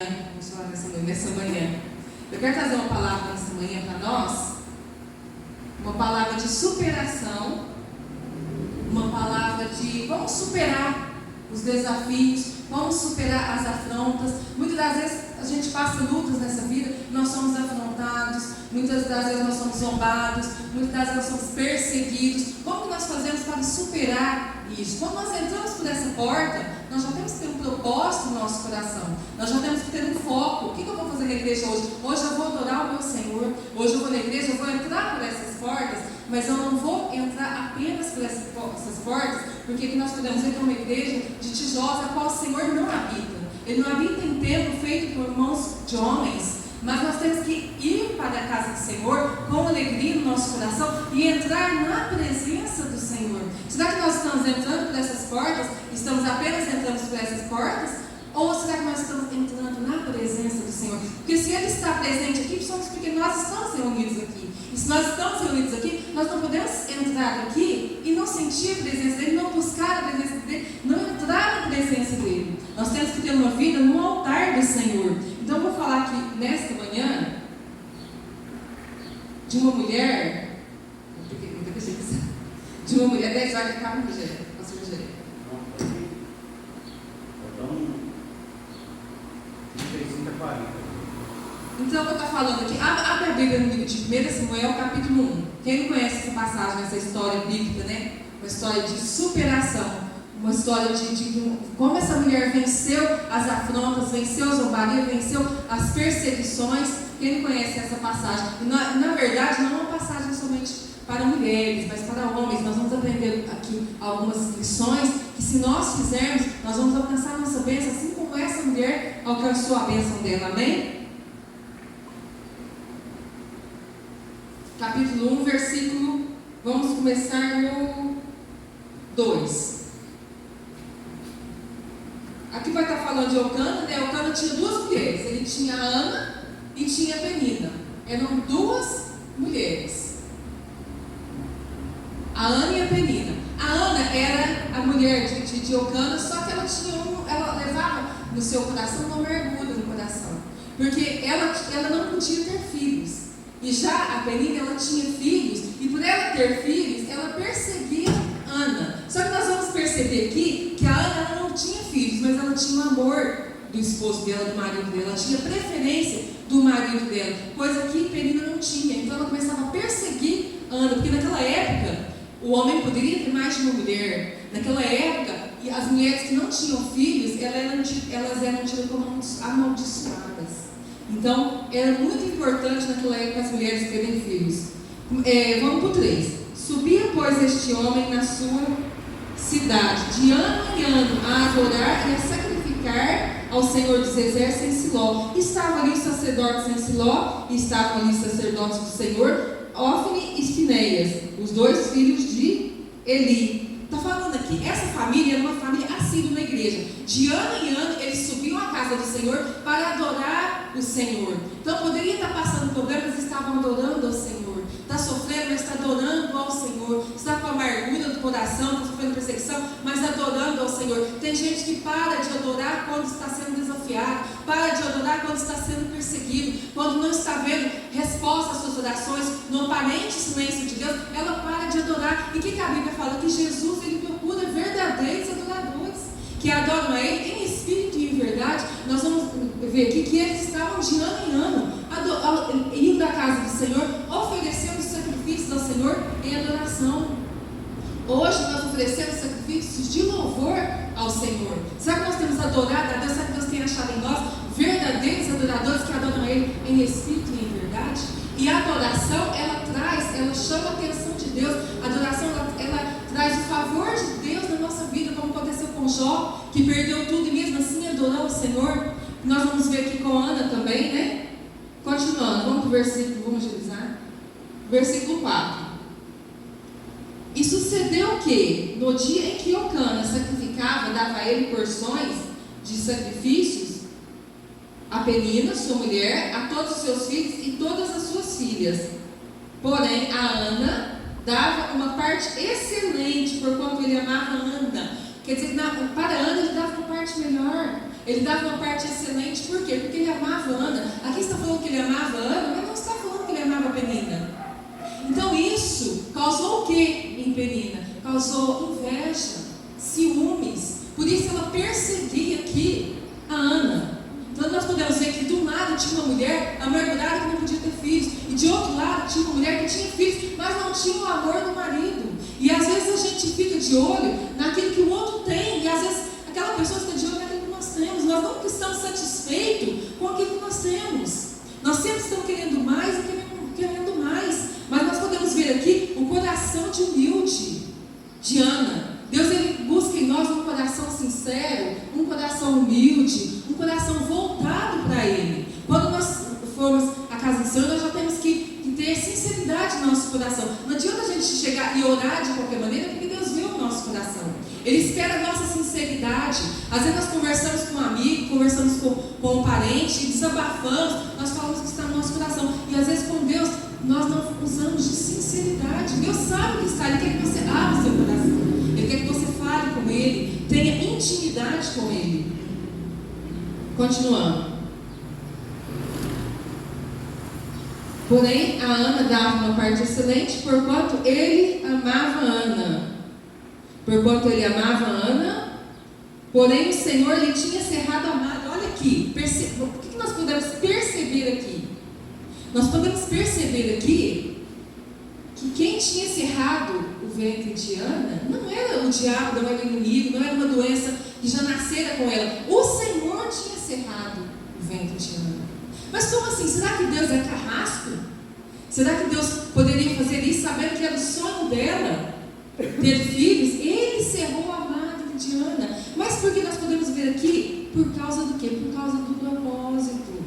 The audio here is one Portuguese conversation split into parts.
Vamos falar nessa manhã. Eu quero trazer uma palavra nessa manhã para nós, uma palavra de superação, uma palavra de vamos superar os desafios, vamos superar as afrontas. Muitas das vezes a gente passa lutas nessa vida, nós somos afrontados, muitas das vezes nós somos zombados, muitas das vezes nós somos perseguidos. Como que nós fazemos para superar isso? Quando nós entramos por essa porta, nós já temos que ter um propósito no nosso coração, nós já temos que ter um foco. O que eu vou fazer na igreja hoje? Hoje eu vou adorar o meu Senhor, hoje eu vou na igreja, eu vou entrar por essas portas, mas eu não vou entrar apenas por essas portas, porque aqui nós podemos ver que é uma igreja de tijolos, a qual o Senhor não habita. Ele não habita em templo feito por mãos de homens, mas nós temos que ir para a casa do Senhor com alegria no nosso coração e entrar na presença do Senhor. Será que nós estamos entrando por essas portas? Estamos apenas entrando por essas portas? Ou será que nós estamos entrando na presença do Senhor? Porque se Ele está presente aqui, somos porque nós estamos reunidos aqui. E se nós estamos reunidos aqui, nós não podemos entrar aqui e não sentir a presença dEle, não buscar a presença dEle, não entrar na presença dEle. Nós temos que ter uma vida no altar do Senhor. Então eu vou falar aqui nesta manhã de uma mulher, de uma mulher, 10 horas de carro, pastor Rogério. Então eu vou estar falando aqui, abre a Bíblia no livro de 1 Samuel, capítulo 1. Quem não conhece essa passagem, essa história bíblica, né? Uma história de superação, uma história de como essa mulher venceu as afrontas, venceu a zombaria, venceu as perseguições. Quem não conhece essa passagem? Na verdade, não é uma passagem somente para mulheres, mas para homens. Nós vamos aprender aqui algumas lições que, se nós fizermos, nós vamos alcançar a nossa bênção, assim como essa mulher alcançou a bênção dela. Amém? Capítulo 1, versículo, vamos começar no 2. Aqui vai estar falando de Eucana, né? Eucana tinha duas mulheres, ele tinha a Ana e tinha a Penina. Eram duas mulheres, a Ana e a Penina. A Ana era a mulher de Eucana, só que ela levava no seu coração uma amargura no coração, porque ela não podia ter filhos. E já a Penina, ela tinha filhos, e por ela ter filhos, ela perseguia Ana. Só que nós vamos perceber aqui que a Ana ela não tinha filhos, mas ela tinha o amor do esposo dela, do marido dela, ela tinha preferência do marido dela, coisa que Penina não tinha. Então ela começava a perseguir Ana, porque naquela época o homem poderia ter mais de uma mulher. Naquela época, as mulheres que não tinham filhos, elas eram tidas como amaldiçoadas. Então, era muito importante naquela época as mulheres terem filhos. Vamos para o 3. Subia, pois, este homem na sua cidade, de ano em ano, a adorar e a sacrificar ao Senhor dos Exércitos em Siló. Estavam ali os sacerdotes em Siló, e estavam ali os sacerdotes do Senhor, Ofni e Finéias, os dois filhos de Eli. Está falando aqui, essa família era uma família assídua na igreja. De ano em ano, eles subiam à casa do Senhor para adorar o Senhor. Então, poderia estar passando problemas, mas estavam adorando ao Senhor. Está sofrendo, mas está adorando ao Senhor. Está com amargura do coração, está sofrendo perseguição, mas adorando ao Senhor. Tem gente que para de adorar quando está sendo desafiado, para de adorar quando está sendo perseguido, quando não está vendo resposta às suas orações, no aparente silêncio de Deus, ela para de adorar. E o que a Bíblia fala? Que Jesus, ele procura verdadeiros adoradores, que adoram a Ele em espírito e em verdade. Nós vamos ver aqui que eles estavam de ano em ano indo à casa do Senhor, oferecendo sacrifícios ao Senhor em adoração. Hoje nós oferecemos sacrifícios de louvor ao Senhor. Será que nós temos adorado a Deus? Será que Deus tem achado em nós verdadeiros adoradores que adoram a Ele em espírito e em verdade? E a adoração, ela chama a atenção de Deus. A adoração, ela traz o favor de Deus na nossa vida, como aconteceu com Jó, que perdeu tudo e mesmo assim adorou o Senhor. Nós vamos ver aqui com Ana também, né? Continuando, vamos para o versículo, vamos agilizar. Versículo 4. E sucedeu que, no dia em que Eucana sacrificava, dava a ele porções de sacrifícios, a Penina, sua mulher, a todos os seus filhos e todas as suas filhas. Porém, a Ana dava uma parte excelente, porquanto ele amava a Ana. Quer dizer, para a Ana ele dava uma parte melhor. ele dava uma parte excelente. Por quê? Porque ele amava Ana. Aqui está falando que ele amava Ana, mas não está falando que ele amava Penina. Então isso causou o que em Penina? Causou inveja, ciúmes. Por isso ela perseguia aqui a Ana. Então nós podemos ver que de um lado tinha uma mulher amargurada que não podia ter filhos, e de outro lado tinha uma mulher que tinha filhos, mas não tinha o amor do marido. E às vezes a gente fica de olho naquilo que o outro tem, e às vezes aquela pessoa está de olho naquilo que nós temos. Nós não estamos satisfeitos com aquilo que nós temos. Nós sempre estamos querendo mais e querendo mais. Mas nós podemos ver aqui o coração de humilde de Ana. Deus, ele busca em nós um coração sincero, um coração humilde, um coração voltado para Ele. Quando nós formos à casa do Senhor, nós já temos que ter sinceridade no nosso coração. Não adianta a gente chegar e orar de qualquer maneira, porque Deus vê o nosso coração. Ele espera a nossa sinceridade. Às vezes nós conversamos com um amigo, conversamos com um parente, desabafamos, nós falamos o que está no nosso coração. E às vezes com Deus, nós não usamos de sinceridade. Deus sabe o que está, Ele quer que você abra o seu coração. Ele quer que você fale com Ele, tenha intimidade com Ele. Continuando. Porém, a Ana dava uma parte excelente, porquanto ele amava Ana. Porquanto ele amava Ana, porém o Senhor lhe tinha cerrado a madre. Olha aqui, o que nós podemos perceber aqui? Nós podemos perceber aqui que quem tinha cerrado o ventre de Ana não era o diabo, não era o inimigo, não era uma doença que já nascera com ela. O Senhor tinha cerrado o ventre de Ana. Mas como assim? Será que Deus é carrasco? Será que Deus poderia fazer isso sabendo que era o sonho dela ter filhos? Ele cerrou a madre de Ana. Mas por que nós podemos ver aqui? Por causa do quê? Por causa do propósito.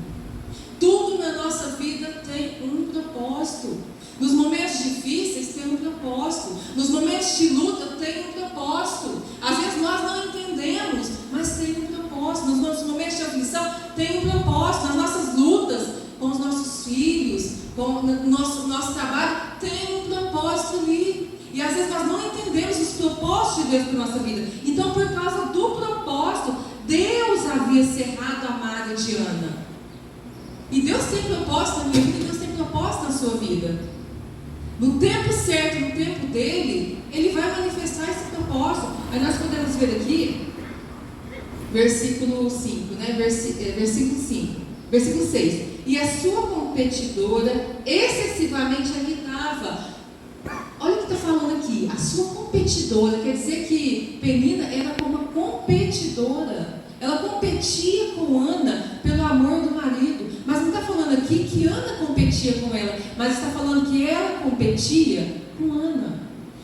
Tudo na nossa vida tem um propósito. Nos momentos difíceis tem um propósito. Nos momentos de luta tem um propósito. Às vezes nós não entendemos, mas tem um propósito. Nos nossos momentos de aflição tem um propósito. Nas nossas lutas com os nossos filhos, com o nosso trabalho, tem um propósito ali. E às vezes nós não entendemos os propósitos de Deus para a nossa vida. Então, por causa do propósito, Deus havia cerrado a madre de Ana. E Deus tem propósito na minha vida, e Deus tem propósito na sua vida. No tempo certo, no tempo dele, Ele vai manifestar esse propósito. Aí nós podemos ver aqui, versículo 5, né? Versículo 5. Versículo 6. E a sua competidora excessivamente a irritava. Olha o que está falando aqui. A sua competidora, quer dizer que Penina era como uma competidora. Ela competia com Ana pelo amor do marido. Mas não está falando aqui que Ana competia com ela, mas está falando que ela competia com Ana.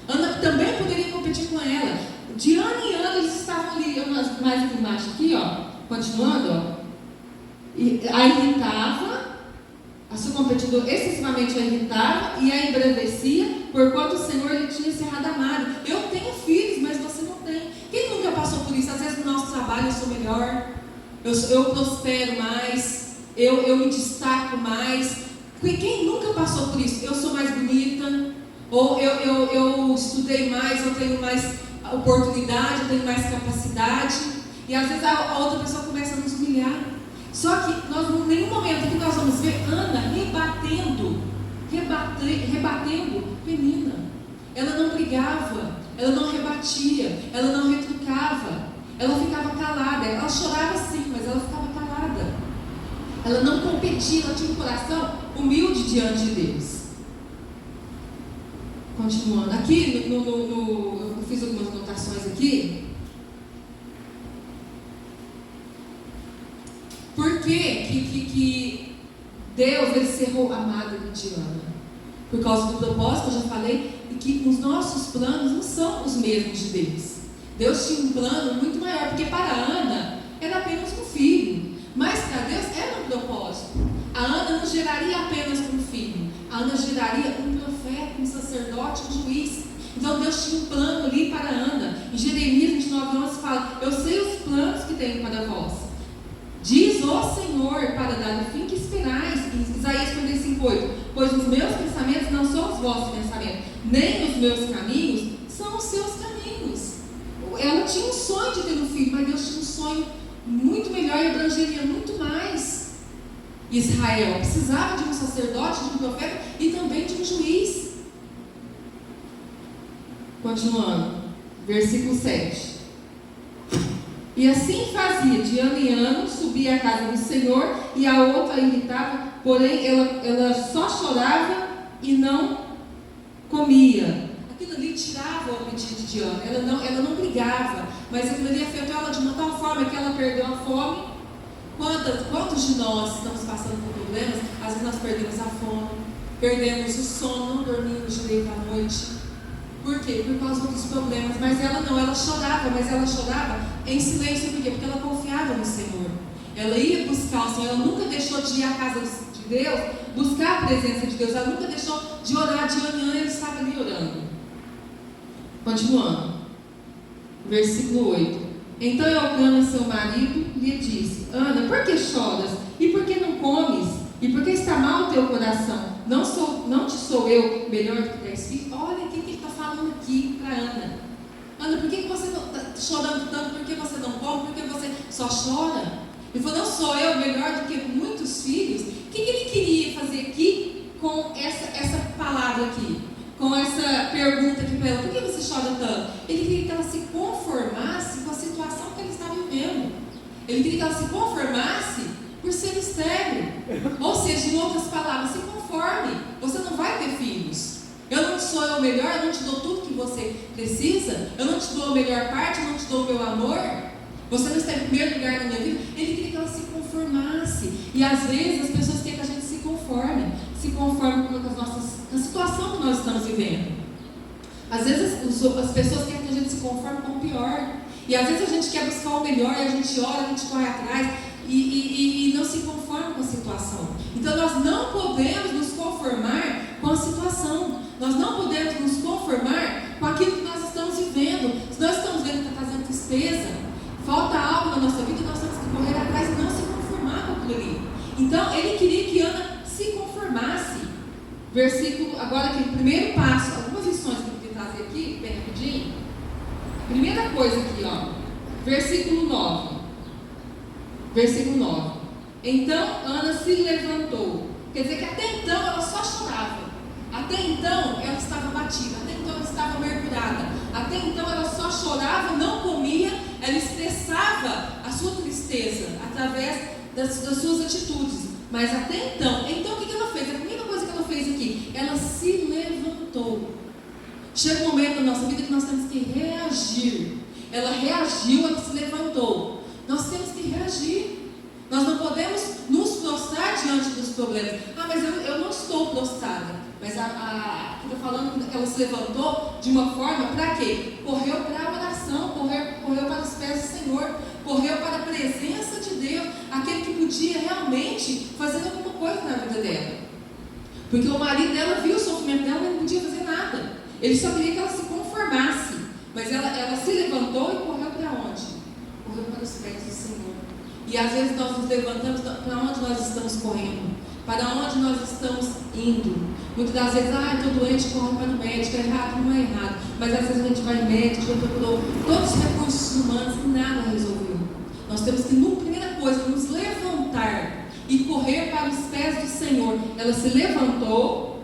Ana também poderia competir com ela. De ano em ano eles estavam ali, mais aqui embaixo aqui, ó, continuando, ó. E a irritava, a sua competidora excessivamente a irritava e a embravecia, porquanto o Senhor lhe tinha cerrado a madre. Eu tenho filhos, mas você não tem. Quem nunca passou por isso? Às vezes no nosso trabalho eu sou melhor, eu prospero mais, eu me destaco mais. Quem nunca passou por isso? Eu sou mais bonita, ou eu estudei mais, eu tenho mais oportunidade, eu tenho mais capacidade. E às vezes a outra pessoa começa a nos humilhar. Só que nós, em nenhum momento aqui nós vamos ver Ana rebatendo Penina. Ela não brigava, ela não rebatia, ela não retrucava, ela ficava calada. Ela chorava sim, mas ela ficava calada. Ela não competia, ela tinha um coração humilde diante de Deus. Continuando, aqui eu fiz algumas anotações aqui. Por que Deus ele cerrou a madre de Ana? Por causa do propósito, eu já falei, e que os nossos planos não são os mesmos de Deus. Deus tinha um plano muito maior, porque para Ana era apenas um filho, mas para Deus era um propósito. A Ana não geraria apenas um filho, a Ana geraria um profeta, um sacerdote, um juiz. Então Deus tinha um plano ali para Ana. Em Jeremias 29:11 fala: eu sei os planos que tenho para vós, diz o Senhor, para dar o fim que esperais. Em Isaías 45:8, pois os meus pensamentos não são os vossos pensamentos, nem os meus caminhos são os seus caminhos. Ela tinha um sonho de ter um filho, mas Deus tinha um sonho muito melhor e abrangeria muito mais. Israel precisava de um sacerdote, de um profeta e também de um juiz. Continuando, versículo 7. E assim fazia, de ano em ano, subia à casa do Senhor, e a outra irritava, porém ela só chorava e não comia. Aquilo ali tirava o apetite de Ana, ela não brigava, mas aquilo ali afetou ela de uma tal forma que ela perdeu a fome. Quantos de nós estamos passando por problemas? Às vezes nós perdemos a fome, perdemos o sono, não dormimos direito à noite. Por quê? Por causa dos problemas. Mas ela não, ela chorava, mas ela chorava em silêncio. Por quê? Porque ela confiava no Senhor. Ela ia buscar o Senhor, ela nunca deixou de ir à casa de Deus, buscar a presença de Deus. Ela nunca deixou de orar de ano em ano, ela estava ali orando. Continuando. Versículo 8. Então Eucana, seu marido, lhe disse: Ana, por que choras? E por que não comes? E por que está mal o teu coração? Não te sou eu melhor do que 10 filhos? Olha o que ele está falando aqui para Ana. Ana, por que você está chorando tanto? Por que você não come? Por que você só chora? Ele falou: não sou eu melhor do que muitos filhos? O que ele queria fazer aqui com essa palavra aqui? Com essa pergunta aqui para ela: por que você chora tanto? Ele queria que ela se conformasse com a situação que ela está vivendo. Ele queria que ela se conformasse por ser estéril. Ou seja, em outras palavras, se conforme. Você não vai ter filhos. Eu não sou eu melhor, eu não te dou tudo que você precisa. Eu não te dou a melhor parte, eu não te dou o meu amor. Você não está em primeiro lugar na minha vida. Ele queria que ela se conformasse. E às vezes as pessoas querem que a gente se conforme. Se conforme com a situação que nós estamos vivendo. Às vezes as pessoas querem que a gente se conforme com o pior. E às vezes a gente quer buscar o melhor, e a gente ora, a gente corre atrás e não se conforma com a situação. Então nós não podemos nos conformar com a situação. Nós não podemos nos conformar com aquilo que nós estamos vivendo. Se nós estamos vendo que está trazendo tristeza, falta algo na nossa vida, nós temos que correr atrás e não se conformar com aquilo ali. Então ele queria que Ana se conformasse. Versículo, agora aqui, o primeiro passo, algumas lições que eu queria trazer aqui, bem rapidinho. Primeira coisa aqui, ó, versículo 9. Versículo 9. Então Ana se levantou. Quer dizer que até então ela só chorava. Até então ela estava batida. Até então ela estava mergulhada. Até então ela só chorava, não comia. Ela expressava a sua tristeza através das suas atitudes. Mas até então o que ela fez? A primeira coisa que ela fez aqui, ela se levantou. Chega um momento na nossa vida que nós temos que reagir. Ela reagiu, ela se levantou. Nós temos que reagir. Nós não podemos nos prostrar diante dos problemas. Mas eu não estou prostrada. Mas aqui está falando que ela se levantou de uma forma para quê? Correu para a oração, correu para os pés do Senhor, correu para a presença de Deus, aquele que podia realmente fazer alguma coisa na vida dela. Porque o marido dela viu o sofrimento dela, mas não podia fazer nada. Ele só queria que ela se conformasse. Mas ela se levantou e correu para onde? Correu para os pés do Senhor. E às vezes nós nos levantamos, para onde nós estamos correndo? Para onde nós estamos indo? Muitas das vezes, estou doente, corre para o médico, é errado, não é errado. Mas às vezes a gente vai no médico, já procurou todos os recursos humanos e nada resolveu. Nós temos que, primeira coisa, nos levantar e correr para os pés do Senhor. Ela se levantou,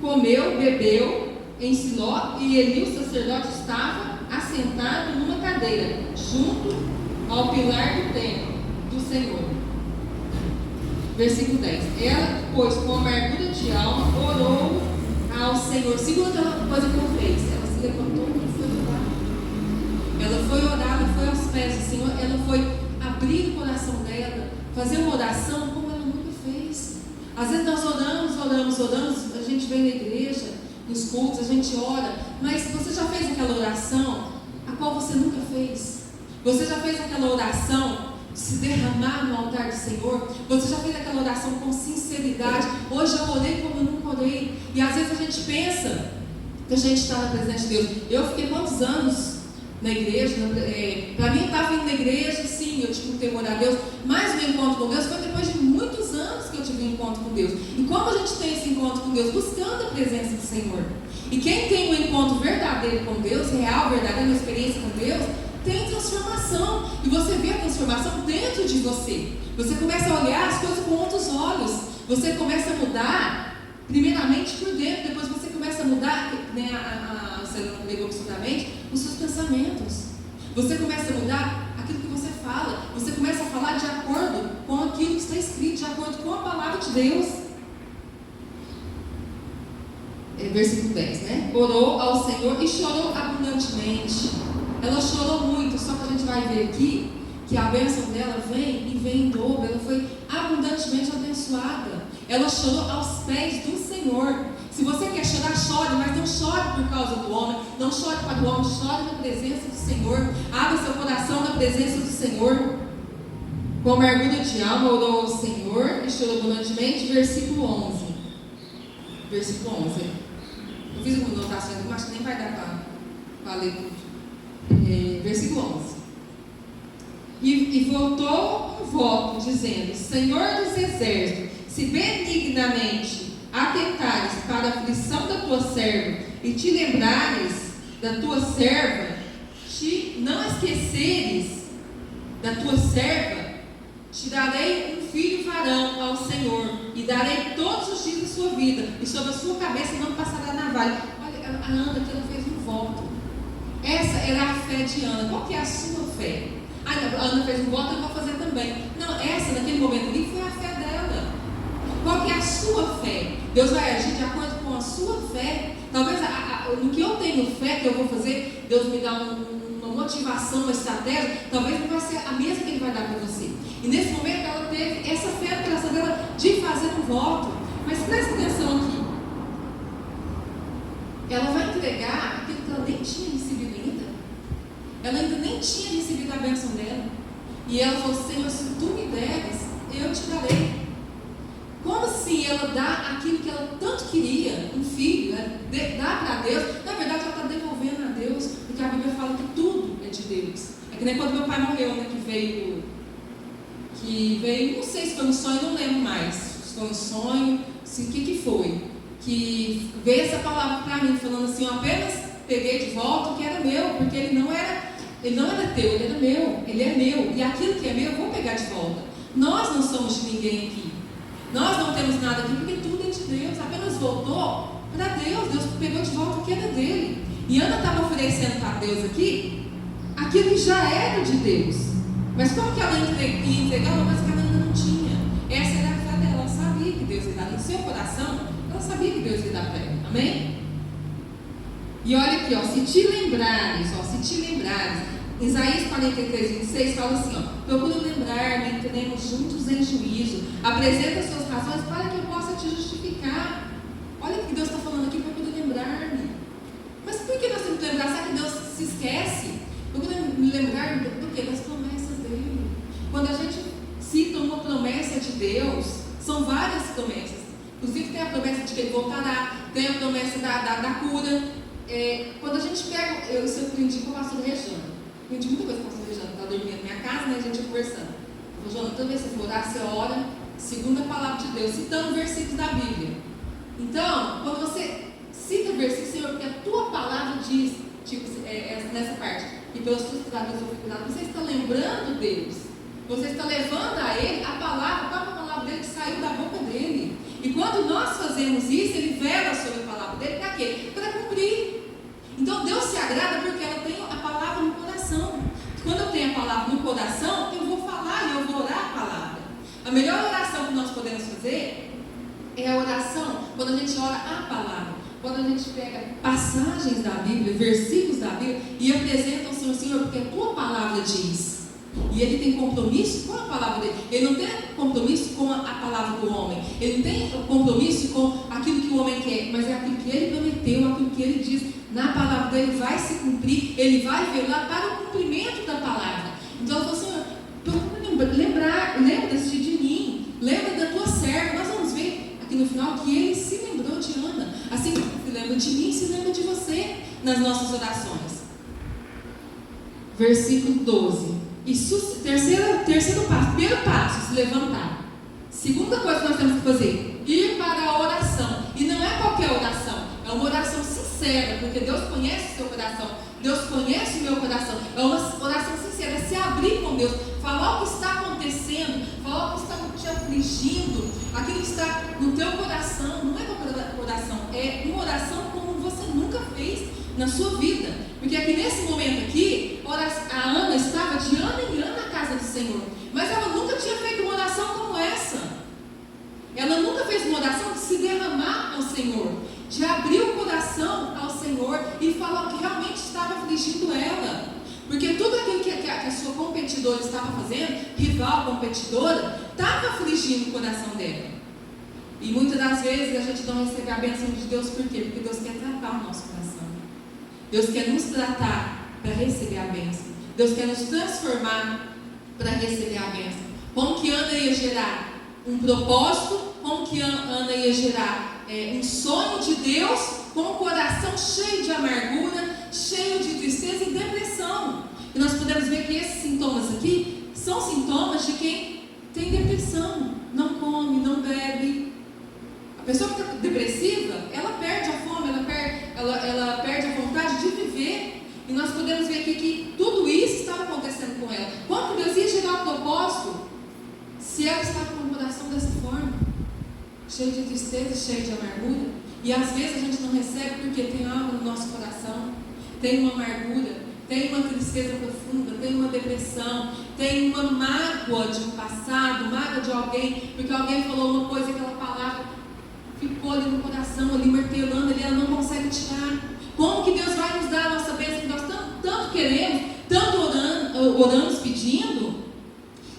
comeu, bebeu em Siló, e Eli, o sacerdote, estava assentado numa cadeira, junto ao pilar do templo do Senhor. Versículo 10. Ela, pois, com amargura de alma, orou ao Senhor. Segunda coisa que ela fez, ela se levantou e foi orar. Ela foi orar, ela foi aos pés do Senhor, ela foi abrir o coração dela, fazer uma oração como ela nunca fez. Às vezes nós oramos, a gente vem na igreja, nos cultos, a gente ora, mas você já fez aquela oração a qual você nunca fez? Você já fez aquela oração de se derramar no altar do Senhor? Você já fez aquela oração com sinceridade? Hoje eu orei como eu nunca orei. E às vezes a gente pensa que a gente está na presença de Deus. Eu fiquei quantos anos na igreja? Para mim eu estava indo na igreja, sim, eu tive um temor a Deus, mas o meu encontro com Deus foi depois de muitos anos que eu tive um encontro com Deus. E como a gente tem esse encontro com Deus? Buscando a presença do Senhor. E quem tem um encontro verdadeiro com Deus, real, verdadeiro, uma experiência com Deus, tem transformação. E você vê a transformação dentro de você. Você começa a olhar as coisas com outros olhos. Você começa a mudar, primeiramente por dentro. Depois você começa a mudar, né, você não pegou absolutamente, os seus pensamentos. Você começa a mudar aquilo que você fala. Você começa a falar de acordo com aquilo que está escrito, de acordo com a palavra de Deus. Versículo 10, né? Orou ao Senhor e chorou abundantemente. Ela chorou muito, só que a gente vai ver aqui que a bênção dela vem e vem em dobro. Ela foi abundantemente abençoada. Ela chorou aos pés do Senhor. Se você quer chorar, chore, mas não chore por causa do homem, não chore para o homem, chore na presença do Senhor. Abra seu coração na presença do Senhor. Com amargura de alma orou ao Senhor e chorou abundantemente. Versículo 11. Versículo 11. Eu fiz uma anotação, mas acho que nem vai dar para ler tudo. Versículo 11. E voltou um voto, dizendo: Senhor dos exércitos, se benignamente atentares para a aflição da tua serva, e te lembrares da tua serva, não esqueceres da tua serva, te darei um filho varão ao Senhor, e darei todos os dias da sua vida, e sobre a sua cabeça não passará navalha. Olha, a Ana que ela fez um voto. Essa era a fé de Ana. Qual que é a sua fé? A Ana fez um voto, eu vou fazer também. Não, essa naquele momento ali foi a fé dela. Qual que é a sua fé? Deus vai agir de acordo com a sua fé. Talvez no que eu tenho fé que eu vou fazer, Deus me dá uma motivação, uma estratégia, talvez não vai ser a mesma que Ele vai dar para você. E nesse momento ela teve essa fé no coração dela de fazer um voto. Mas presta atenção aqui. Ela vai entregar aquilo que ela nem tinha recebido ainda. Ela ainda nem tinha recebido a bênção dela. E ela falou: Senhor, se tu me deres, eu te darei. Como assim ela dá aquilo que ela tanto queria, um filho, né? Dá para Deus? Na verdade ela está devolvendo a Deus, porque a Bíblia fala que tudo é de Deus. É que nem quando meu pai morreu, né? Que veio, não sei se foi um sonho, não lembro mais. Se foi um sonho, o que foi. Que veio essa palavra para mim, falando assim: eu apenas peguei de volta o que era meu, porque ele não era teu, ele era meu, ele é meu, e aquilo que é meu eu vou pegar de volta. Nós não somos de ninguém aqui, nós não temos nada aqui, porque tudo é de Deus, apenas voltou para Deus. Deus pegou de volta o que era dele. E Ana estava oferecendo para Deus aqui aquilo que já era de Deus, mas como que ela ia entregar uma coisa que ela ainda não tinha? Essa era a fé dela. Ela sabia que Deus ia dar no seu coração, ela sabia que Deus ia dar para ela. Amém? E olha aqui, se te lembrares, Isaías 43, 26 fala assim: procura lembrar-me, entremos juntos em juízo, apresenta suas razões para que eu possa te justificar. Olha o que Deus está falando aqui: procura lembrar-me. Mas por que nós temos que lembrar? Será que Deus se esquece? Procura me lembrar do quê? Das promessas dele. Quando a gente cita uma promessa de Deus, são várias promessas. Inclusive tem a promessa de que Ele voltará, tem a promessa da cura. Quando a gente pega, eu aprendi com o pastor Rejano. Aprendi muita coisa com o pastor Rejano. Estava dormindo na minha casa, né, a gente ia conversando. Ele falou: Joana, toda vez que você for orar, você ora segundo a palavra de Deus, citando versículos da Bíblia. Então, quando você cita versículos, Senhor, porque a tua palavra diz, nessa parte, e pelos teus cuidados eu fui cuidado, você está lembrando Deus. Você está levando a Ele a palavra, a própria palavra dele que saiu da boca dele. E quando nós fazemos isso, Ele vela sobre a palavra dele para quê? Para cumprir. Então Deus se agrada porque ela tem a palavra no coração. Quando eu tenho a palavra no coração, eu vou falar e eu vou orar a palavra. A melhor oração que nós podemos fazer é a oração quando a gente ora a palavra. Quando a gente pega passagens da Bíblia, versículos da Bíblia e apresenta ao Senhor: Senhor, porque a tua palavra diz. E ele tem compromisso com a palavra dele. Ele não tem compromisso com a palavra do homem. Ele não tem compromisso com aquilo que o homem quer, mas é aquilo que ele prometeu, aquilo que ele diz. Na palavra dele vai se cumprir. Ele vai velar para o cumprimento da palavra. Então eu falo: Senhor, lembra-se de mim, lembra da tua serva. Nós vamos ver aqui no final que ele se lembrou de Ana. Assim como se lembra de mim, se lembra de você nas nossas orações. Versículo 12. E terceiro passo, primeiro passo, se levantar. Segunda coisa que nós temos que fazer: ir para a oração. E não é qualquer oração, é uma oração sincera, porque Deus conhece o seu coração. Deus conhece o meu coração. É uma oração sincera, é se abrir com Deus, falar o que está acontecendo, falar o que está te afligindo, aquilo que está no teu coração. Não é qualquer oração, é uma oração como você nunca fez na sua vida. Porque aqui nesse momento aqui, a Ana estava de ano em ano na casa do Senhor, mas ela nunca tinha feito uma oração como essa. Ela nunca fez uma oração de se derramar ao Senhor, de abrir o coração ao Senhor e falar o que realmente estava afligindo ela. Porque tudo aquilo que a sua competidora estava fazendo, rival, competidora, estava afligindo o coração dela. E muitas das vezes a gente não recebe a bênção de Deus, por quê? Porque Deus quer tratar o nosso coração. Deus quer nos tratar para receber a bênção. Deus quer nos transformar para receber a bênção. Como que Ana ia gerar um propósito, como que Ana ia gerar um sonho de Deus, com o coração cheio de amargura, cheio de tristeza e depressão. E nós podemos ver que esses sintomas aqui são sintomas de quem tem depressão, não come, não bebe. A pessoa que está depressiva, ela perde a fome, ela perde a vontade de viver. E nós podemos ver aqui que tudo isso estava acontecendo com ela. Quando Deus ia gerar o propósito, se ela estava com o coração dessa forma, cheio de tristeza, cheio de amargura, e às vezes a gente não recebe porque tem algo no nosso coração, tem uma amargura, tem uma tristeza profunda, tem uma depressão, tem uma mágoa de um passado, mágoa de alguém, porque alguém falou uma coisa, aquela palavra ficou ali no coração, ali martelando, ali ela não consegue tirar. Como que Deus vai nos dar a nossa bênção que nós tanto queremos, tanto oramos pedindo,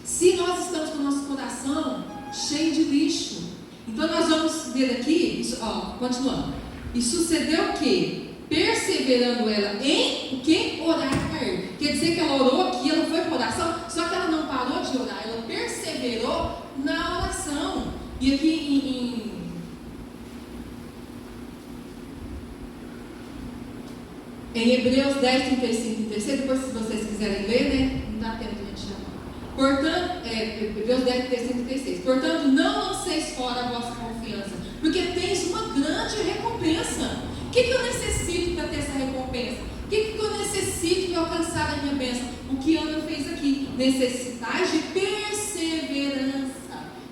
se nós estamos com o nosso coração cheio de lixo? Então nós vamos ver aqui, continuando. E sucedeu o quê? Perseverando ela em o que? Orar. Quer dizer que ela orou aqui, ela foi para oração, só que ela não parou de orar, ela perseverou na oração. E aqui em Hebreus 10, 35 e 36, depois se vocês quiserem ler, né? Não dá tempo de a gente chamar. Portanto, Hebreus 10, 35 e 36. Portanto, não lanceis fora a vossa confiança, porque tens uma grande recompensa. O que eu necessito para ter essa recompensa? O que eu necessito para alcançar a minha bênção? O que Ana fez aqui? Necessitais de perseverança,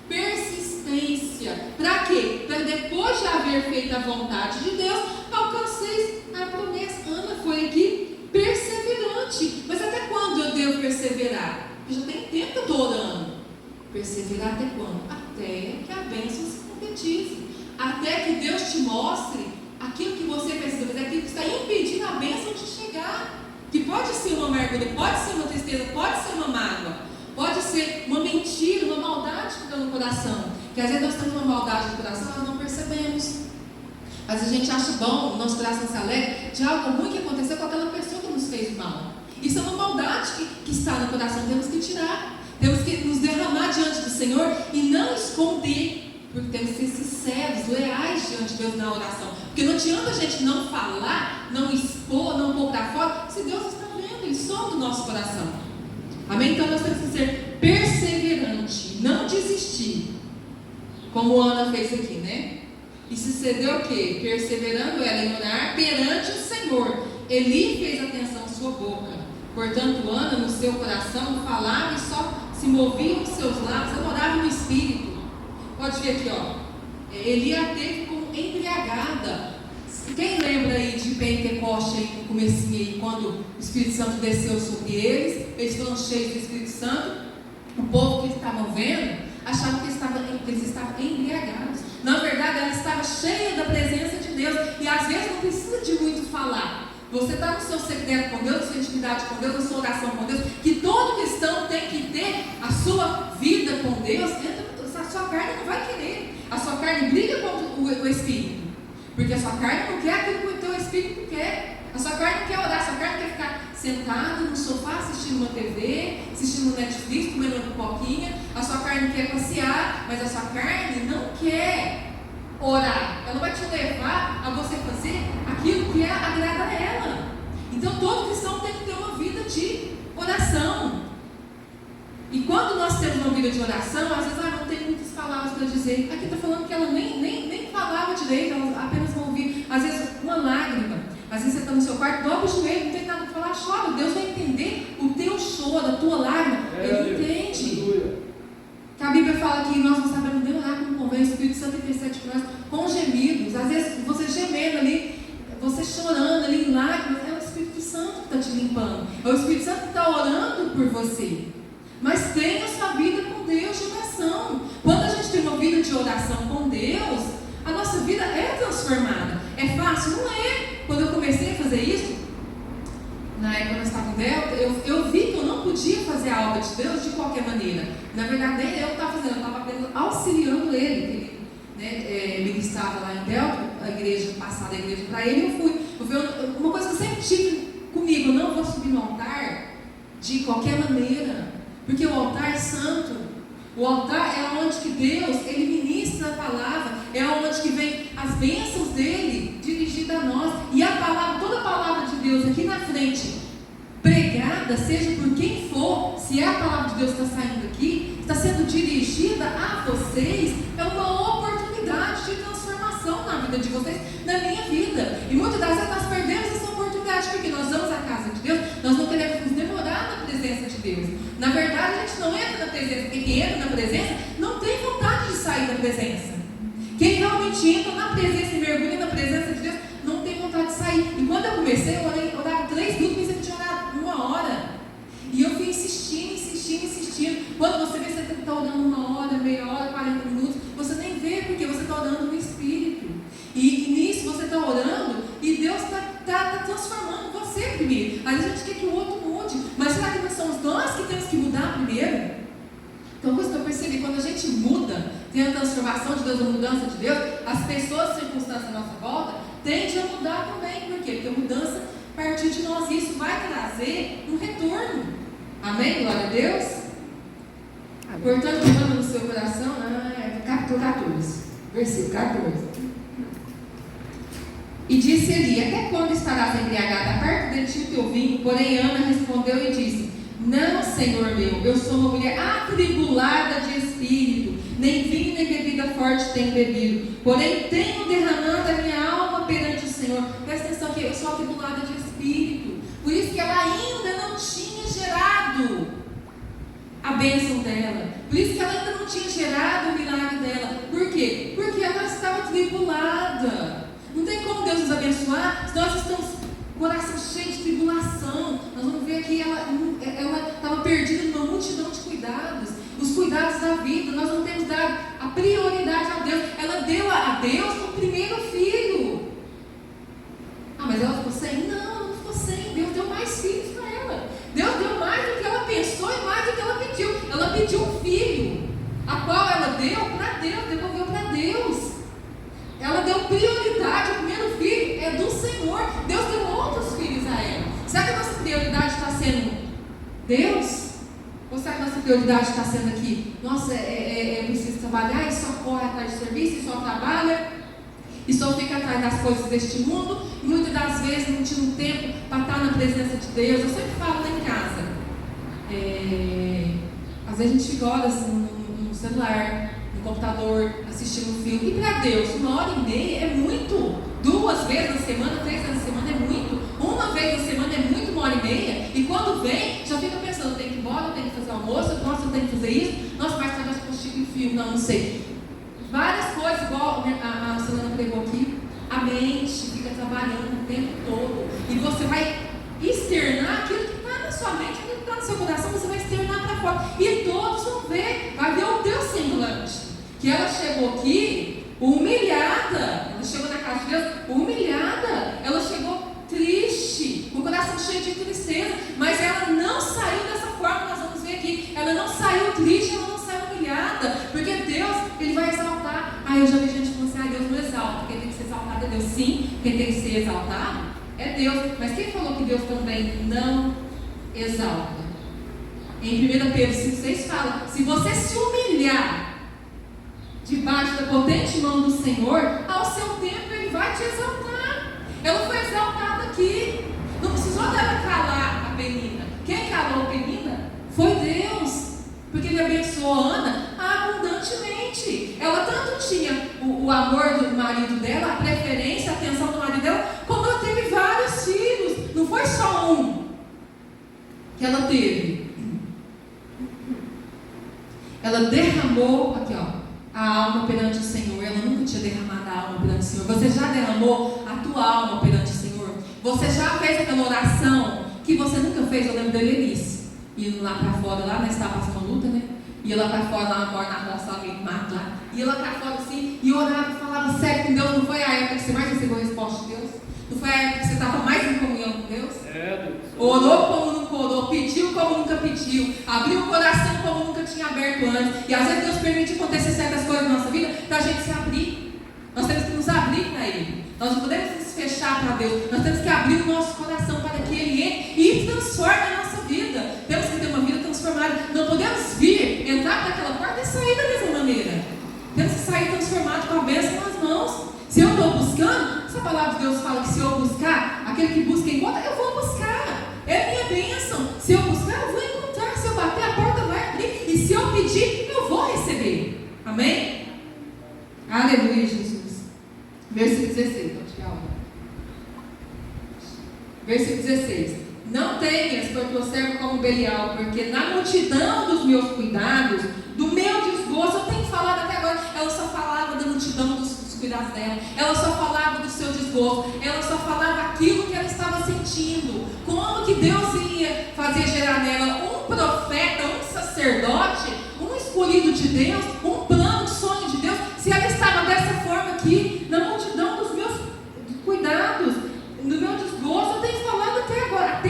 persistência. Para quê? Para depois de haver feito a vontade de Deus, alcanceis a promessa. Ana foi aqui perseverante. Mas até quando eu devo perseverar? Porque já tem tempo que eu estou orando. Perseverar até quando? Até que a bênção se concretize. Até que Deus te mostre aquilo que você precisa fazer, aquilo que está impedindo a bênção de chegar. Que pode ser uma amargura, pode ser uma tristeza, pode ser uma mágoa, pode ser uma mentira, uma maldade que está no coração. Que às vezes nós temos uma maldade no coração, nós não percebemos. Às vezes a gente acha bom, o nosso coração se alegra de algo ruim que aconteceu com aquela pessoa que nos fez mal. Isso é uma maldade que está no coração, temos que tirar. Temos que nos derramar diante do Senhor e não esconder. Porque temos que ser sinceros, leais diante de Deus na oração. Porque não adianta a gente não falar, não expor, não pôr para fora, se Deus está vendo e som do nosso coração. Amém? Então nós temos que ser perseverante, não desistir. Como Ana fez aqui, né? E sucedeu o quê? Perseverando ela em orar perante o Senhor. Eli fez atenção à sua boca. Portanto, Ana, no seu coração, falava e só se moviam os seus lábios, ela orava no Espírito. Pode ver aqui, Eli a teve como embriagada. Quem lembra aí de Pentecoste, aí no comecinho aí, quando o Espírito Santo desceu sobre eles foram cheios do Espírito Santo, o povo que eles estavam vendo, achavam que eles estavam embriagados. Na verdade, ela estava cheia da presença de Deus, e às vezes não precisa de muito falar. Você está no seu secreto com Deus, na sua intimidade com Deus, na sua oração com Deus, que todo cristão tem que ter a sua vida com Deus. A sua carne não vai querer, a sua carne briga contra o Espírito, porque a sua carne não quer aquilo que o teu Espírito quer. A sua carne não quer orar, a sua carne quer ficar sentada no sofá assistindo uma TV, assistindo Netflix, comendo uma pipoquinha. A sua carne quer passear, mas a sua carne não quer orar. Ela vai te levar a você fazer aquilo que agrada a ela. Então todo cristão tem que ter uma vida de oração. E quando nós temos uma vida de oração, às vezes não tem muitas palavras para dizer. Aqui está falando que ela nem falava direito, ela apenas não ouvia. Às vezes uma lágrima. Às vezes você está no seu quarto, dobra o joelho, não tem nada lá, chora. Deus vai entender o teu choro, a tua lágrima. Ele entende. Que a Bíblia fala que nós não sabemos nem orar como convém, o Espírito Santo intercede por nós com gemidos. Às vezes você gemendo ali, você chorando ali em lágrimas, é o Espírito Santo que está te limpando. É o Espírito Santo que está orando por você. Mas tenha a sua vida com Deus de oração. Quando a gente tem uma vida de oração com Deus, a nossa vida é transformada. É fácil? Não é. Quando eu comecei a fazer isso, na época nós estávamos em Delta, eu vi que eu não podia fazer a obra de Deus de qualquer maneira. Na verdade, nem eu estava fazendo, eu estava apenas auxiliando ele. Ele estava lá em Delta, a igreja, passada a igreja para ele, eu fui. Uma coisa que eu sempre tive comigo, eu não vou subir no altar de qualquer maneira. Porque o altar é santo. O altar é onde que Deus, Ele ministra a palavra. É onde que vem as bênçãos dEle dirigidas a nós. E a palavra, toda a palavra de Deus aqui na frente, pregada, seja por quem for, se é a palavra de Deus que está saindo aqui, está sendo dirigida a vocês, é uma oportunidade de transformação na vida de vocês, na minha vida. E muitas das vezes nós perdemos essa oportunidade, porque nós vamos à casa de Deus, nós não queremos nos demorar na presença de Deus. Na verdade, a gente não entra na presença, porque quem entra na presença não tem vontade de sair da presença. Quem realmente entra na presença e mergulha na presença de Deus, não tem vontade de sair. E quando eu comecei, eu orava 3 minutos, pensei que tinha orado 1 hora. E eu fui insistindo. Quando você vê que você está orando 1 hora, meia hora, 40 minutos, você nem vê, porque você está orando no Espírito. E nisso você está orando e Deus está transformando você primeiro. Às vezes a gente quer que o outro mude, mas será que não somos nós que temos que mudar primeiro? Então, coisa que eu percebi, quando a gente muda, tem a transformação de Deus, a mudança de Deus, as pessoas, circunstâncias à nossa volta, tendem a mudar também. Por quê? Porque a mudança a partir de nós, e isso vai trazer um retorno. Amém? Glória a Deus. Portanto, manda no seu coração, capítulo 14, versículo 14. E disse Eli: até quando estarás embriagada? Aparta de ti o teu vinho. Porém Ana respondeu e disse: não, Senhor meu, eu sou uma mulher atribulada de espírito, nem vinho nem bebida forte tenho bebido, porém tenho derramado a minha alma perante o Senhor. Presta atenção que eu sou atribulada de espírito. Por isso que ela ainda não tinha gerado a bênção dela. Por isso que ela ainda não tinha gerado o milagre dela. Por quê? Porque ela estava atribulada. Não tem como Deus nos abençoar se nós estamos com o coração cheio de tribulação. Nós vamos ver aqui, ela estava perdida numa multidão de cuidados. Os cuidados da vida, nós não temos dado a prioridade a Deus. Ela deu a Deus o primeiro filho. Mas ela ficou sem? Não ficou sem. Deus deu mais filhos para ela. Deus deu mais do que ela pensou e mais do que ela pediu. Ela pediu um filho, a qual ela deu para Deus, devolveu para Deus. Ela deu prioridade, o primeiro filho é do Senhor. Deus deu outros filhos a ela. Será que a nossa prioridade está sendo Deus? Ou será que a nossa prioridade está sendo aqui? Nossa, eu preciso trabalhar e só corre atrás de serviço, e só trabalha, e só fica atrás das coisas deste mundo, e muitas das vezes não tira um tempo para estar na presença de Deus. Eu sempre falo lá em casa, às vezes a gente fica horas no celular, no computador, assistindo um filme, e para Deus, 1h30 é muito. 2 vezes na semana, 3 vezes na semana é muito. 1 vez na semana é muito, 1h30, e quando vem, já fica pensando: eu tenho que ir embora, eu tenho que fazer almoço, nossa, eu tenho que fazer isso, nossa, mas talvez eu consiga um filme, não sei. Várias coisas, igual a Celana pregou aqui, a mente fica trabalhando o tempo todo, e você vai externar aquilo que está na sua mente, aquilo que está no seu coração, você vai externar para fora, e todos vão ver, vai ver o teu semblante, que ela chegou aqui humilhada, ela chegou na casa de Deus humilhada, ela chegou triste, com o coração cheio de tristeza, mas ela não saiu dessa forma. Nós vamos ver aqui, ela não saiu triste, ela não saiu humilhada, porque Deus, Ele vai exaltar. Eu já vi gente falando assim: Deus não exalta, quem tem que ser exaltado é Deus. Sim, quem tem que ser exaltado é Deus, mas quem falou que Deus também não exalta? Em 1 Pedro 5,6 fala: se você se humilhar debaixo da potente mão do Senhor, ao seu tempo Ele vai te exaltar. Ela foi exaltada aqui, não precisou dela calar a Penina. Quem calou a Penina foi Deus, porque Ele abençoou a Ana abundantemente. Ela tanto tinha o amor do marido dela, a preferência, a atenção do marido dela, como ela teve vários filhos. Não foi só um, que ela teve? Ela derramou, aqui ó, a alma perante o Senhor. Ela nunca tinha derramado a alma perante o Senhor. Você já derramou a tua alma perante o Senhor? Você já fez aquela oração que você nunca fez? Eu lembro da Lenice, indo lá para fora, lá, né? Estava passando luta, né? Ia lá para fora, lá na roça, lá meio do mato lá. Ia lá para fora assim, e orava, falava sério com Deus. Não foi a época que você mais recebeu a resposta de Deus? Não foi a época que você estava mais em comunhão com Deus? Orou como nunca orou, pediu como nunca pediu, abriu o coração como nunca tinha aberto antes. E às vezes Deus permite acontecer certas coisas na nossa vida para a gente se abrir. Nós temos que nos abrir para Ele. Nós não podemos nos fechar para Deus. Nós temos que abrir o nosso coração para que Ele entre e transforme a nossa vida. Temos que ter uma vida transformada. Não podemos vir, entrar naquela porta e sair da mesma maneira. Temos que sair transformado com a bênção nas mãos. Se eu estou buscando, essa palavra de Deus fala que se eu buscar, aquele que busca encontra, eu vou buscar. É minha bênção. Se eu buscar, eu vou encontrar. Se eu bater, a porta vai abrir. E se eu pedir, eu vou receber. Amém? Aleluia, Jesus. Versículo 16. Versículo 16. Não tenhas por teu servo como Belial, porque na multidão dos meus cuidados, do meu desgosto, eu tenho falado até agora, ela só falava da multidão dos cuidados dela, ela só falava do seu desgosto, ela só falava aquilo que ela estava sentindo, como que Deus ia fazer gerar nela um profeta, um sacerdote, um escolhido de Deus, um plano, um sonho de Deus, se ela estava dessa forma aqui, na multidão dos meus cuidados, do meu desgosto. Eu tenho falado até agora,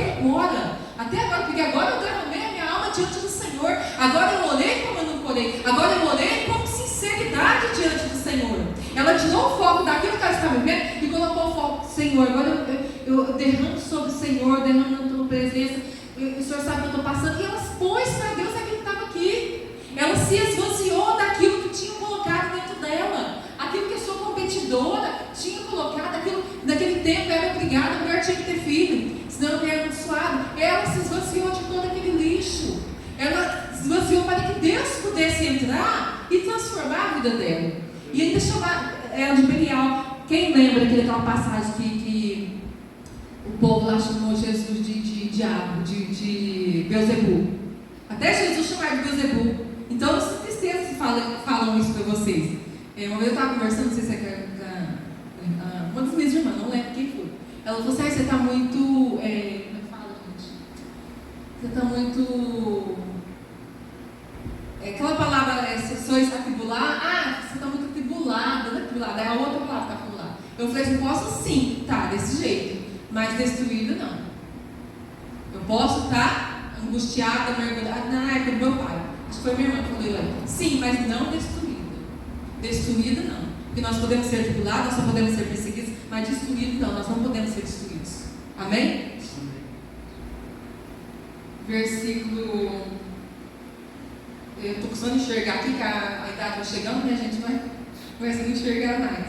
porque agora eu derramei a minha alma diante do Senhor, agora eu orei como eu nunca orei, agora eu orei com sinceridade diante do Senhor. Ela tirou o foco daquilo que ela estava vivendo e colocou o foco do Senhor. Agora eu derramo sobre o Senhor, derramo na tua presença, o Senhor sabe o que eu estou passando, e ela pôs para Deus aquilo que estava aqui. Ela se esvaziou daquilo que tinham colocado dentro dela, aquilo que a sua competidora tinha colocado, aquilo, naquele tempo era obrigada, a mulher tinha que ter filho, senão não era abençoado. Ela se esvaziou de todo aquele lixo, ela se esvaziou para que Deus pudesse entrar e transformar a vida dela. E ainda chamar ela de Belial. Quem lembra daquela passagem que o povo lá chamou Jesus de diabo, de Beelzebul? Até Jesus chamar de Beelzebul. Então, não se tristeza se falam isso para vocês. Uma vez eu estava conversando, não sei se é com uma das minhas irmãs, não lembro quem foi. Ela falou assim: você está muito. Como é que fala, gente? Você está muito. Aquela palavra, sois atribular. Você está muito atribulada, não é atribulada, é a outra palavra que está atribulada. Eu falei assim: posso sim, tá, desse jeito, mas destruída não. Eu posso estar angustiada, mergulhada, na época do meu pai. Acho que foi minha irmã que falou: sim, mas não destruída. Destruída não. Porque nós podemos ser tribulados, nós só podemos ser perseguidos, mas destruídos não, nós não podemos ser destruídos. Amém? Versículo. Eu estou precisando enxergar aqui, que a idade vai chegando, né? A gente vai começando a enxergar mais.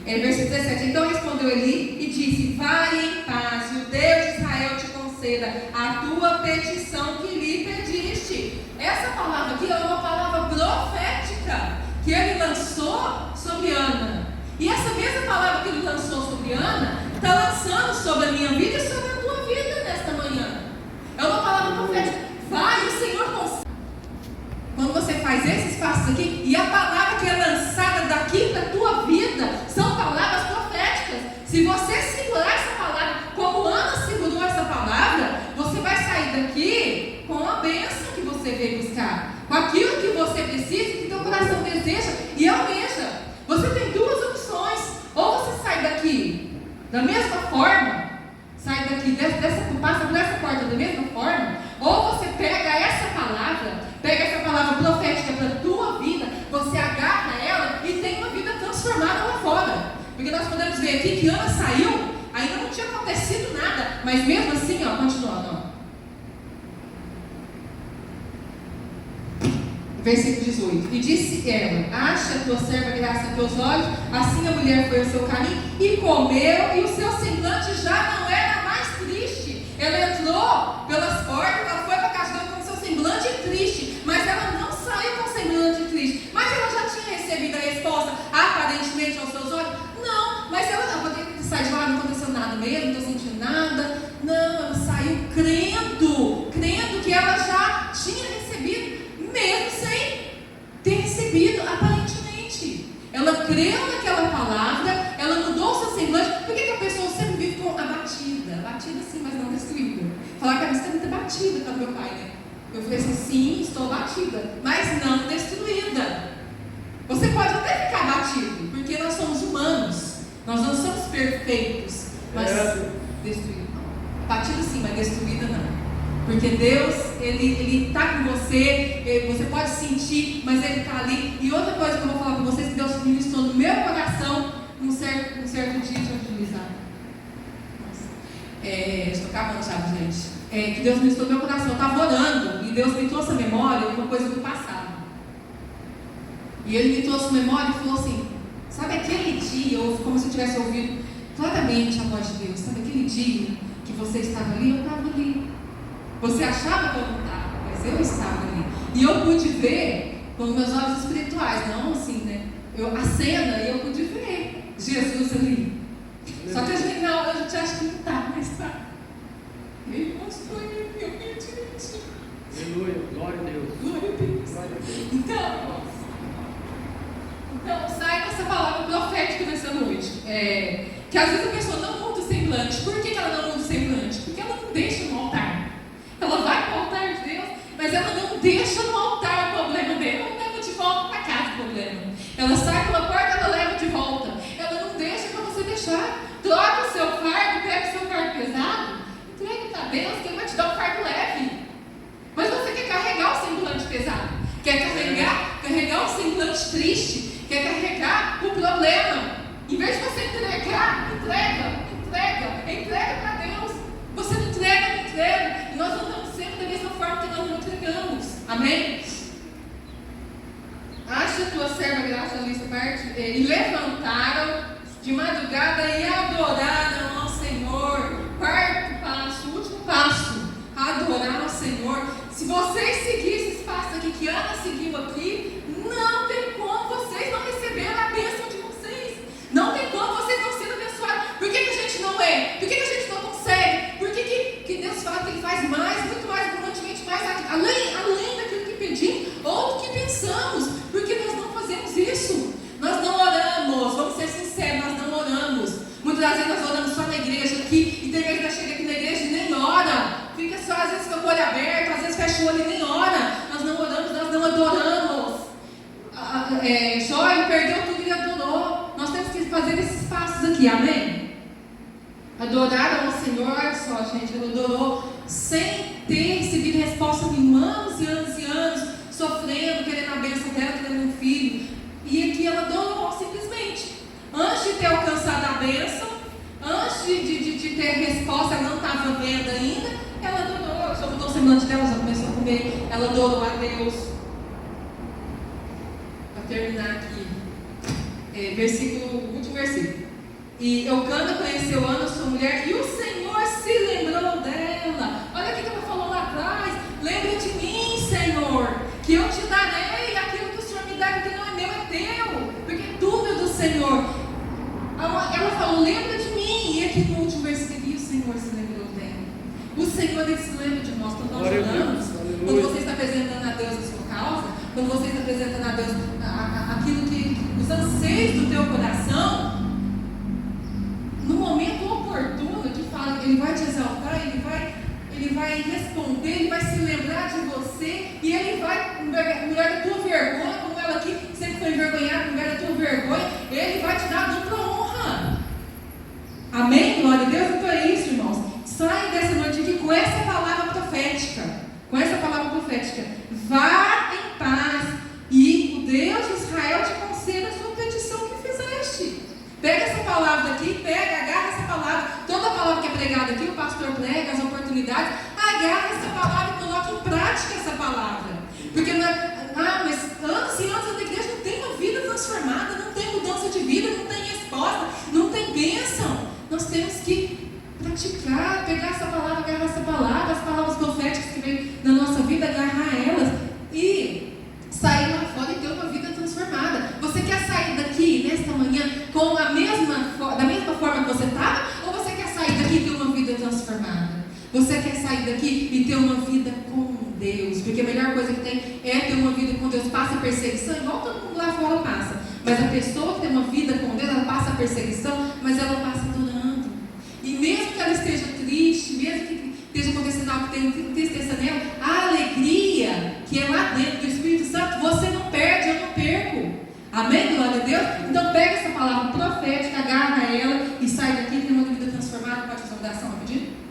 Versículo 17. Então respondeu Eli e disse: vai em paz, e o Deus de Israel te conceda a tua petição que lhe pediste. Essa palavra aqui é uma palavra profética que ele lançou sobre Ana. E essa mesma palavra que ele lançou sobre Ana está lançando sobre a minha vida e sobre a tua vida nesta manhã. É uma palavra profética. Vai, o Senhor concede. Quando você faz esses passos aqui, e a palavra que é lançada daqui para a tua vida são palavras proféticas. Se você segurar essa palavra, como Ana segurou essa palavra, você vai sair daqui com a bênção que você veio buscar, com aquilo que você precisa, que teu coração deseja e almeja. Você tem duas opções: ou você sai daqui da mesma forma, sai daqui, passa por essa porta da mesma forma, ou você pega essa palavra profética para a tua vida, você agarra ela e tem uma vida transformada lá fora. Porque nós podemos ver aqui que Ana saiu, ainda não tinha acontecido nada, mas mesmo assim, continuando, Versículo 18. E disse ela: acha a tua serva graça a teus olhos. Assim a mulher foi ao seu caminho e comeu, e o seu semblante já não era mais triste. Ela entrou pelas portas, ela foi para a casa dela com o seu semblante triste, mas ela não saiu com o semblante triste. Mas ela já tinha recebido a resposta aparentemente aos seus olhos? Não, mas ela poderia sair de lá, não aconteceu nada mesmo, não estou sentindo nada. Não, ela saiu crendo ela creu naquela palavra, ela mudou o seu semblante. Por que a pessoa sempre vive com abatida? Abatida sim, mas não destruída. Falar que a minha está muito abatida pelo meu pai, né? Eu falei assim, sim, estou abatida, mas não destruída. Você pode até ficar abatido, porque nós somos humanos, nós não somos perfeitos, mas destruído não. Abatido sim, mas destruída não. Porque Deus, Ele está com você, você pode sentir, mas Ele está ali. E outra coisa que eu vou falar para vocês, que Deus ministrou no meu coração um certo dia de utilizar. Estou acabando, sabe, gente? Que Deus ministrou no meu coração. Eu estava orando e Deus me trouxe a memória uma coisa do passado. E Ele me trouxe a memória e falou assim: sabe aquele dia, como se eu tivesse ouvido claramente a voz de Deus, sabe aquele dia que você estava ali? Eu estava ali. Você achava que eu não estava, mas eu estava ali. E eu pude ver com meus olhos espirituais, não assim, né? A cena, e eu pude ver Jesus ali. Só que a gente na hora a gente acha que não está, mas está. Ele mostrou ele, eu vi direitinho. Aleluia, glória a Deus. Glória a Deus. Então, sai com essa palavra profética nessa noite. Que às vezes a pessoa não muda o semblante. Por que ela não muda o semblante? Porque ela não deixa no altar. Ela vai para o altar de Deus, mas ela não deixa no altar o problema dele. Ela leva de volta para casa o problema. Ela sai pela porta, ela leva de volta. Ela não deixa para você deixar. Troca o seu fardo, pega o seu fardo pesado, entrega para Deus, que Ele vai te dar um fardo leve. Mas você quer carregar o semblante pesado, quer carregar o semblante triste, quer carregar o problema. Em vez de você entregar, entrega para Deus. Você não entrega, e nós não estamos sempre da mesma forma que nós não entregamos. Amém? Acha a tua serva graça ali essa parte. E levantaram de madrugada e adoraram ao Senhor. Quarto passo, último passo, adorar ao Senhor. Se vocês seguissem esse passo aqui que Ana seguiu aqui, não tem como vocês não receberam a bênção de vocês. Não tem como vocês não serem abençoados. Por que a gente não é? Por que a gente não consegue? Por que Deus fala que Ele faz mais, muito mais abundantemente, mais além daquilo que pedimos ou do que pensamos? Porque nós não fazemos isso. Nós não oramos, vamos ser sinceros, nós não oramos. Muitas vezes nós oramos só na igreja aqui, e tem vezes que chega aqui na igreja e nem ora. Fica só, às vezes, com o olho aberto, às vezes fecha o olho e nem ora. Nós não oramos, nós não adoramos. Jó, ele perdeu tudo e adorou. Nós temos que fazer esses passos aqui, amém? Adoraram ao Senhor, olha só, gente, ele adorou sem ter recebido resposta nenhuma, anos e anos e anos, sofrendo, querendo a bênção dela, querendo um filho. E aqui ela adorou simplesmente. Antes de ter alcançado a bênção, antes de ter resposta, ela não estava vendo ainda, ela adorou, só mudou o semblante dela, já começou a comer, ela adorou a Deus. Para terminar aqui, último versículo. E Eucana conheceu Ana, sua mulher, e o Senhor se lembrou dela. Olha o que ela falou lá atrás: lembra de mim, Senhor, que eu te darei aquilo que o Senhor me dá, porque não é meu, é teu, porque tudo é do Senhor. Ela falou, lembra de mim. E aqui no último versículo, e o Senhor se lembrou dela. O Senhor, Ele se lembra de nós quando nós oramos, quando você está apresentando a Deus a sua causa, quando você está apresentando a Deus aquilo que os anseios do teu coração. No momento oportuno, que fala que Ele vai te exaltar, Ele vai responder, Ele vai se lembrar de você, e Ele vai, no lugar da tua vergonha, como ela aqui sempre foi envergonhada, no lugar da tua vergonha, Ele vai te dar dupla honra. Amém? Glória a Deus. Então é isso, irmãos. Sai dessa noite aqui com essa palavra profética. Com essa palavra profética. Vá em paz, e o Deus de Israel te conceda a sua petição que fizeste. Pega essa palavra aqui, agarra essa palavra. Toda palavra que é pregada aqui, o pastor prega, as oportunidades, agarra essa palavra e coloca em prática essa palavra. Porque não é, mas anos e anos da igreja não tem uma vida transformada, não tem mudança de vida, não tem resposta, não tem bênção. Nós temos que praticar, pegar essa palavra, agarrar essa palavra, as palavras proféticas que vêm na nossa vida, agarrar elas e sair lá fora e ter uma vida transformada. Você quer sair daqui nesta manhã com da mesma forma que você estava? Ou você quer sair daqui e ter uma vida transformada? Você quer sair daqui e ter uma vida com Deus? Porque a melhor coisa que tem é ter uma vida com Deus. Passa perseguição, igual todo mundo lá fora passa. Mas a pessoa que tem uma vida com Deus, ela passa a perseguição, mas ela passa adorando. E mesmo que ela esteja triste, mesmo que esteja acontecendo algo que tem tristeza nela, a alegria que é lá dentro do Espírito Santo, você não perde, eu não perco. Amém? Glória a Deus? Então pega essa palavra profética, agarra ela e sai daqui, tem uma vida transformada. Pode fazer uma oração rapidinho?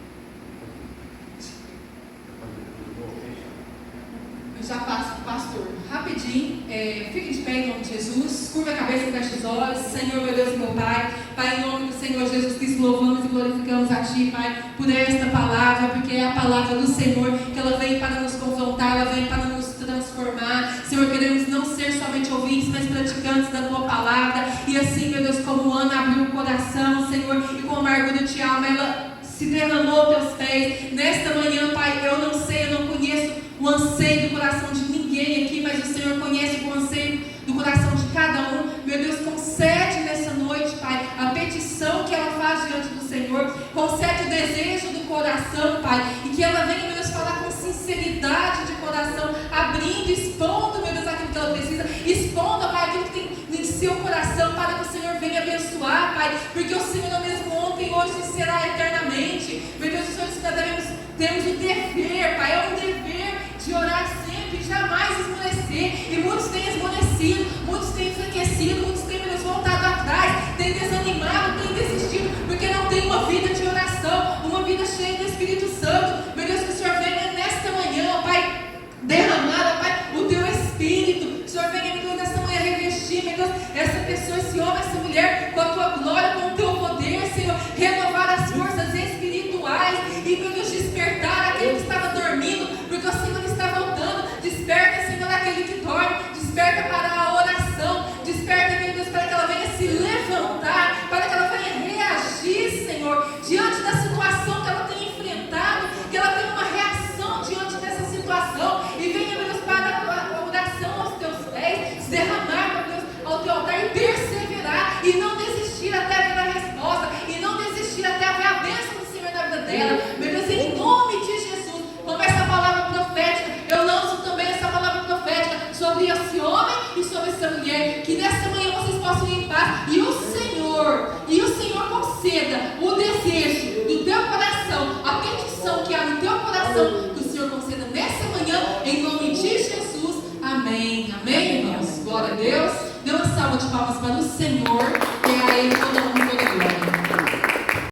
Eu já passo, pastor, rapidinho, fique de pé em nome de Jesus, curva a cabeça e feche os olhos. Senhor, meu Deus e meu Pai, Pai, em nome do Senhor Jesus Cristo, louvamos e glorificamos a Ti, Pai, por esta palavra, porque é a palavra do Senhor, que ela vem para nos confrontar, ela vem para nos transformar. Senhor, queremos não ser somente ouvintes, mas praticantes da Tua palavra. E assim, meu Deus, como Ana abriu o coração, Senhor, e com amargura de alma, ela se derramou aos Teus pés. Nesta manhã, Pai, eu não sei, eu não conheço o anseio do coração de ninguém aqui, mas o Senhor conhece o anseio do coração de cada um. Meu Deus, concede nessa noite, Pai, a petição que ela faz diante do Senhor. Concede o desejo do coração, Pai, e que ela venha, meu Deus, falar com sinceridade de coração, abrindo, expondo, meu Deus, aquilo que ela precisa, expondo, Pai, aquilo que tem em seu coração, para que o Senhor venha abençoar, Pai, porque o Senhor é o mesmo ontem, hoje e será eternamente. Meu Deus, o Senhor disse que temos o dever, Pai, é um dever de orar sempre, jamais esmorecer. E muitos têm esmorecido, muitos têm enfraquecido, muitos têm, meu Deus, voltado atrás, têm desanimado, têm desistido, porque não tem uma vida de oração, uma vida cheia do Espírito Santo. Meu Deus, que o Senhor venha nesta manhã, Pai, derramar, Pai, o Teu Espírito. Que o Senhor venha, meu Deus, nesta manhã revestir, meu Deus, essa pessoa, esse homem, essa mulher, com a Tua glória, com o Teu poder, Senhor, renovar as forças espirituais e, meu Deus, despertar aquele que estava dormindo, porque o Senhor está voltando. Desperta, Senhor, aquele que dorme, desperta para a oração, desperta, meu Deus, para que ela venha se levantar, para que ela venha reagir, Senhor, diante da situação que ela tem enfrentado, que ela tenha uma reação diante dessa situação, e venha, meu Deus, para a oração aos Teus pés, se derramar, meu Deus, ao Teu altar e perseverar, e não desistir até ver a resposta, e não desistir até ver a bênção do Senhor na vida dela. Meu Deus, em nome de Jesus, como essa palavra profética, eu lanço também essa palavra profética sobre esse homem e sobre essa mulher, que nessa manhã vocês possam ir em paz, e o Senhor conceda o desejo do teu coração, a petição que há no teu coração, que o Senhor conceda nessa manhã, em nome de Jesus. Amém, amém, irmãos, glória a Deus. Dê uma salva de palmas para o Senhor, que é a Ele toda honra.